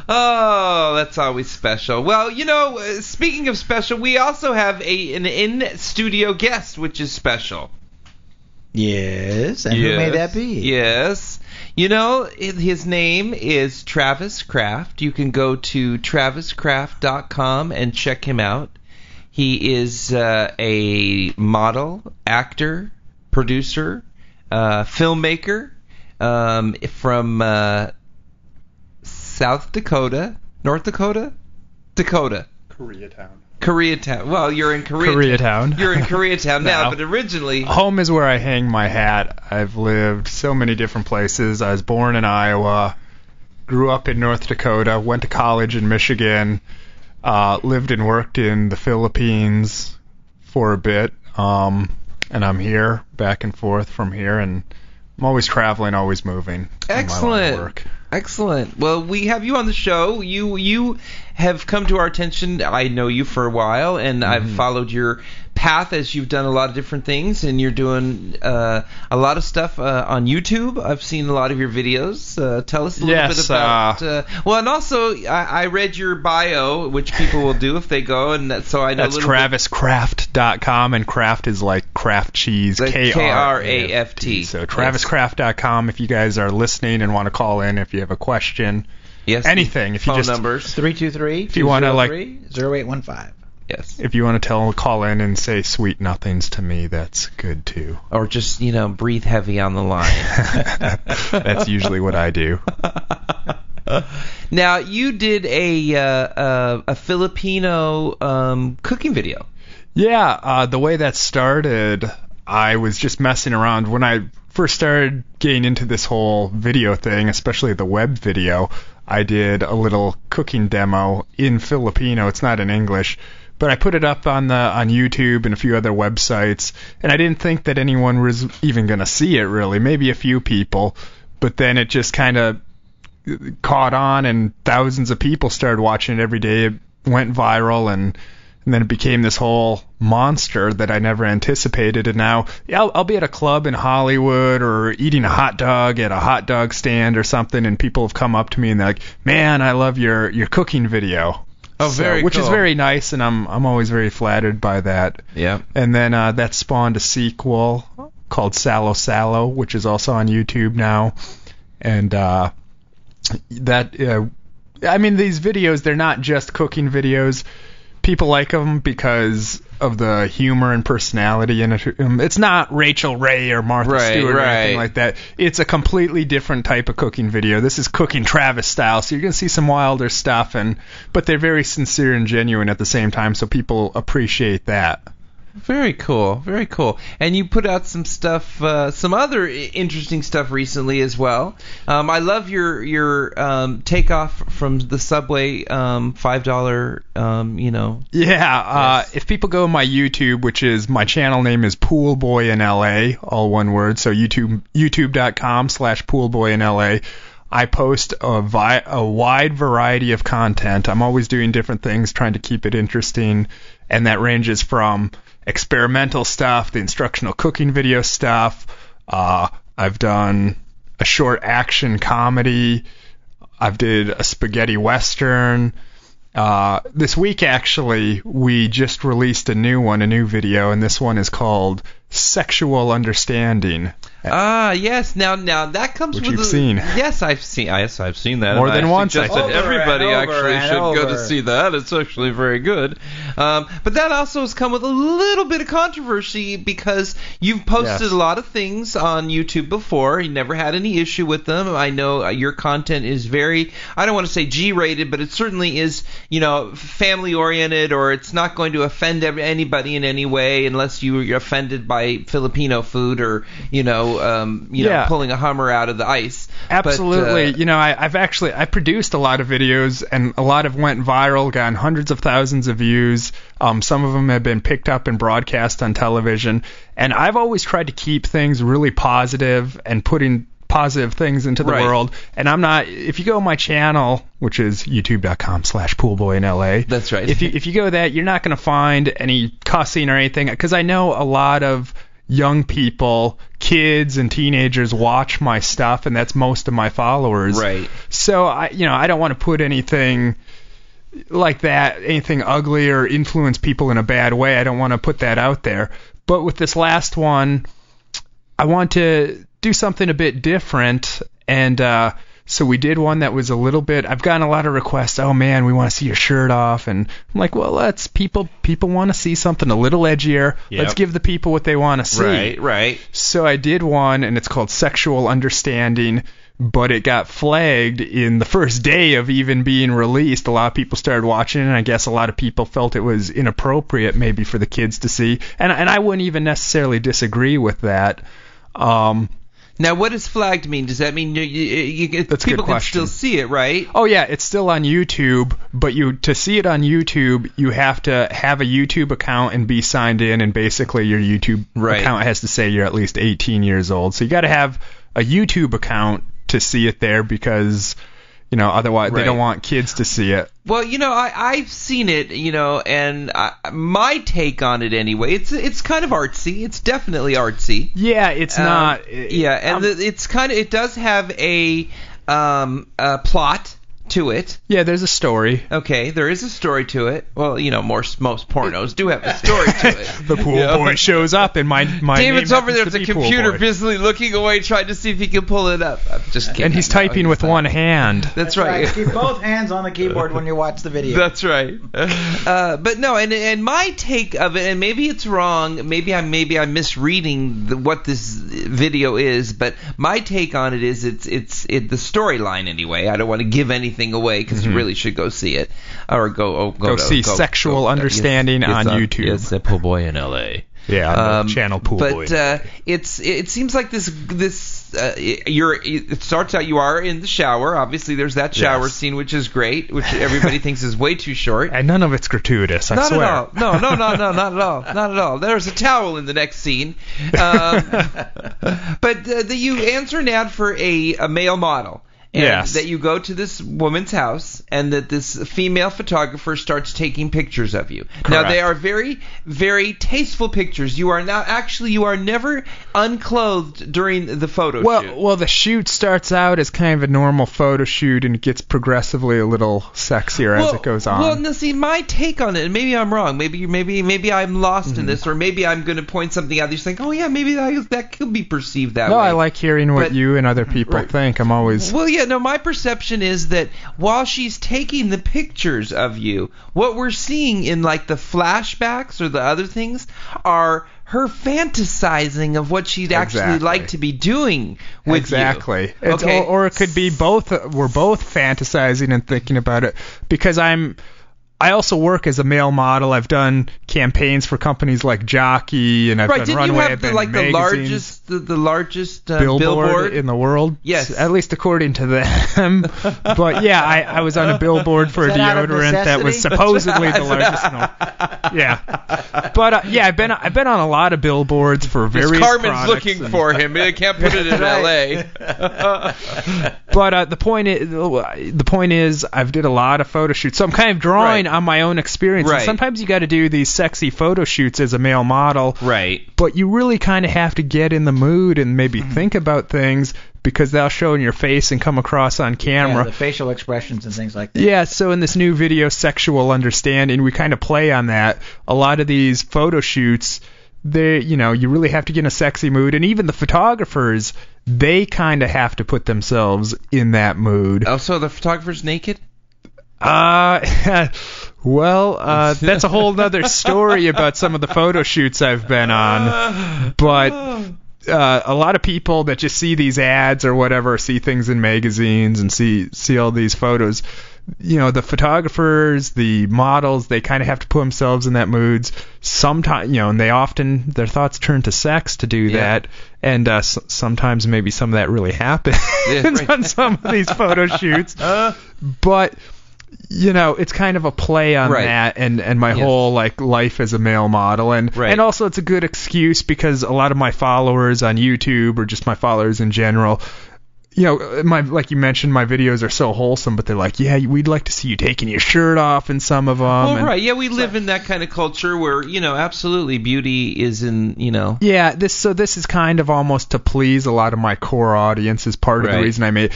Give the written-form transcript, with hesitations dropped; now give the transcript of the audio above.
Oh, that's always special. Well, speaking of special, we also have an in-studio guest, which is special. Yes, and who may that be? Yes. His name is Travis Kraft. You can go to traviskraft.com and check him out. He is a model, actor, producer, filmmaker from South Dakota, North Dakota, Koreatown. Well, you're in Koreatown. You're in Koreatown now, but originally home is where I hang my hat. I've lived so many different places. I was born in Iowa, grew up in North Dakota, went to college in Michigan, lived and worked in the Philippines for a bit, and I'm here, back and forth from here, and I'm always traveling, always moving. Excellent. Well, we have you on the show. You have come to our attention. I know you for a while, and I've followed your path as you've done a lot of different things, and you're doing a lot of stuff on YouTube. I've seen a lot of your videos. Tell us a little bit about... well, and also, I read your bio, which people will do if they go, and so I know that's traviskraft.com, and Kraft is like Kraft cheese, like Kraft. So traviskraft.com if you guys are listening and want to call in if you have a question. Yes. Anything. If you just numbers 323-203-0815. Yes. If you want to call in and say sweet nothings to me, that's good too. Or just, breathe heavy on the line. That's usually what I do. Now, you did a Filipino cooking video. Yeah, the way that started, I was just messing around. When I first started getting into this whole video thing, especially the web video, I did a little cooking demo in Filipino. It's not in English, but I put it up on YouTube and a few other websites, and I didn't think that anyone was even going to see it, really. Maybe a few people, but then it just kind of caught on, and thousands of people started watching it every day. It went viral, and then it became this whole monster that I never anticipated. And now I'll be at a club in Hollywood or eating a hot dog at a hot dog stand or something, and people have come up to me and they're like, "Man, I love your cooking video." Oh, very which cool. is very nice, and I'm always very flattered by that. Yeah. And then that spawned a sequel called Salo Salo, which is also on YouTube now. And these videos, they're not just cooking videos. People like them because of the humor and personality in it. It's not Rachel Ray or Martha Stewart or anything like that. It's a completely different type of cooking video. This is Cooking Travis style, so you're going to see some wilder stuff, but they're very sincere and genuine at the same time, so people appreciate that. Very cool, very cool. And you put out some stuff, some other interesting stuff recently as well. I love your takeoff from the Subway $5. Yeah. If people go to my YouTube, which is my channel name is Poolboy in LA, all one word. So YouTube.com/Poolboy in LA. I post a wide variety of content. I'm always doing different things, trying to keep it interesting, and that ranges from experimental stuff, the instructional cooking video stuff. I've done a short action comedy. I've did a spaghetti western. This week, actually, we just released a new video, and this one is called Sexual Understanding. Yes. Now that comes Which with you've seen. Yes, I've seen that. More than once. I suggest that everybody actually should go to see that. It's actually very good. But that also has come with a little bit of controversy because you've posted a lot of things on YouTube before. You never had any issue with them. I know your content is very, I don't want to say G-rated, but it certainly is, family-oriented, or it's not going to offend anybody in any way unless you're offended by Filipino food or, pulling a Hummer out of the ice. Absolutely. But, I produced a lot of videos, and a lot of went viral, gotten hundreds of thousands of views. Some of them have been picked up and broadcast on television. And I've always tried to keep things really positive and putting positive things into the world. And I'm not, if you go to my channel, which is youtube.com/Poolboy in LA. That's right. If you go that, you're not going to find any cussing or anything, because I know a lot of young people, kids and teenagers watch my stuff, and that's most of my followers. Right. So I don't want to put anything like that, anything ugly or influence people in a bad way. I don't want to put that out there. But with this last one, I want to do something a bit different, and so we did one that was a little bit. I've gotten a lot of requests. Oh man, we want to see your shirt off, and I'm like, well, people want to see something a little edgier. Yep. Let's give the people what they want to see. Right. So I did one, and it's called Sexual Understanding, but it got flagged in the first day of even being released. A lot of people started watching it, and I guess a lot of people felt it was inappropriate maybe for the kids to see, and I wouldn't even necessarily disagree with that. Now, what does flagged mean? Does that mean people can still see it, right? Oh, yeah, it's still on YouTube, but to see it on YouTube, you have to have a YouTube account and be signed in, and basically your YouTube account has to say you're at least 18 years old. So you got to have a YouTube account to see it there, because otherwise they don't want kids to see it. Well, I've seen it, and my take on it anyway, it's kind of artsy. It's definitely artsy. Yeah, it's not. It does have a plot to it. Yeah, there's a story. Okay, there is a story to it. Well, most pornos do have a story to it. The pool boy shows up, and my David's over there with the computer busily looking away, trying to see if he can pull it up. I'm just kidding. And he's typing with one hand. That's right. Keep both hands on the keyboard when you watch the video. That's right. But no, and my take of it, and maybe it's wrong. Maybe I'm misreading what this video is. But my take on it is it's the storyline anyway. I don't want to give anything away, because you really should go see it, or go see Sexual Understanding on YouTube. It's a pool boy in L.A. Yeah, channel pool boy. But it seems like this. It starts out, you are in the shower. Obviously, there's that shower scene, which is great, which everybody thinks is way too short. And none of it's gratuitous. I swear. Not at all. No, not at all. Not at all. There's a towel in the next scene. But you answer an ad for a male model. And that you go to this woman's house, and that this female photographer starts taking pictures of you. Correct. Now, they are very, very tasteful pictures. You are never unclothed during the photo shoot. Well, the shoot starts out as kind of a normal photo shoot, and it gets progressively a little sexier as it goes on. Well, now see, my take on it, and maybe I'm wrong. Maybe I'm lost in this, or maybe I'm going to point something out. You're saying, oh yeah, maybe that could be perceived that way. No, I like hearing what you and other people think. I'm always. Well, yeah. No, my perception is that while she's taking the pictures of you, what we're seeing in like the flashbacks or the other things are her fantasizing of what she'd actually like to be doing with you. Okay. Or it could be both. We're both fantasizing and thinking about it, because I also work as a male model. I've done campaigns for companies like Jockey, and I've done runway. Right, didn't you have the largest billboard in the world? Yes. At least according to them. But yeah, I was on a billboard for a deodorant that was supposedly the largest. Yeah. But I've been on a lot of billboards for various Carmen's products. Looking for him. They can't put it in L.A. But the point is, I've did a lot of photo shoots, so I'm kind of drawing on my own experience. Right. And sometimes you got to do these sexy photo shoots as a male model. Right. But you really kind of have to get in the mood and maybe think about things, because they'll show in your face and come across on camera. Yeah, the facial expressions and things like that. Yeah, so in this new video, Sexual Understanding, we kind of play on that. A lot of these photo shoots, you really have to get in a sexy mood, and even the photographers, they kind of have to put themselves in that mood. Oh, so the photographer's naked? That's a whole nother story about some of the photo shoots I've been on. But a lot of people that just see these ads or whatever, see things in magazines and see all these photos, the photographers, the models, they kind of have to put themselves in that moods. Sometimes, and their thoughts turn to sex to do that. And sometimes maybe some of that really happens on some of these photo shoots. But it's kind of a play on that and my whole life as a male model, and also it's a good excuse, because a lot of my followers on YouTube, or just my followers in general, like you mentioned, my videos are so wholesome, but they're like, yeah, we'd like to see you taking your shirt off in some of them. Well, right, yeah, we live in that kind of culture where, absolutely beauty is in, Yeah, this is kind of almost to please a lot of my core audience is part of the reason I made.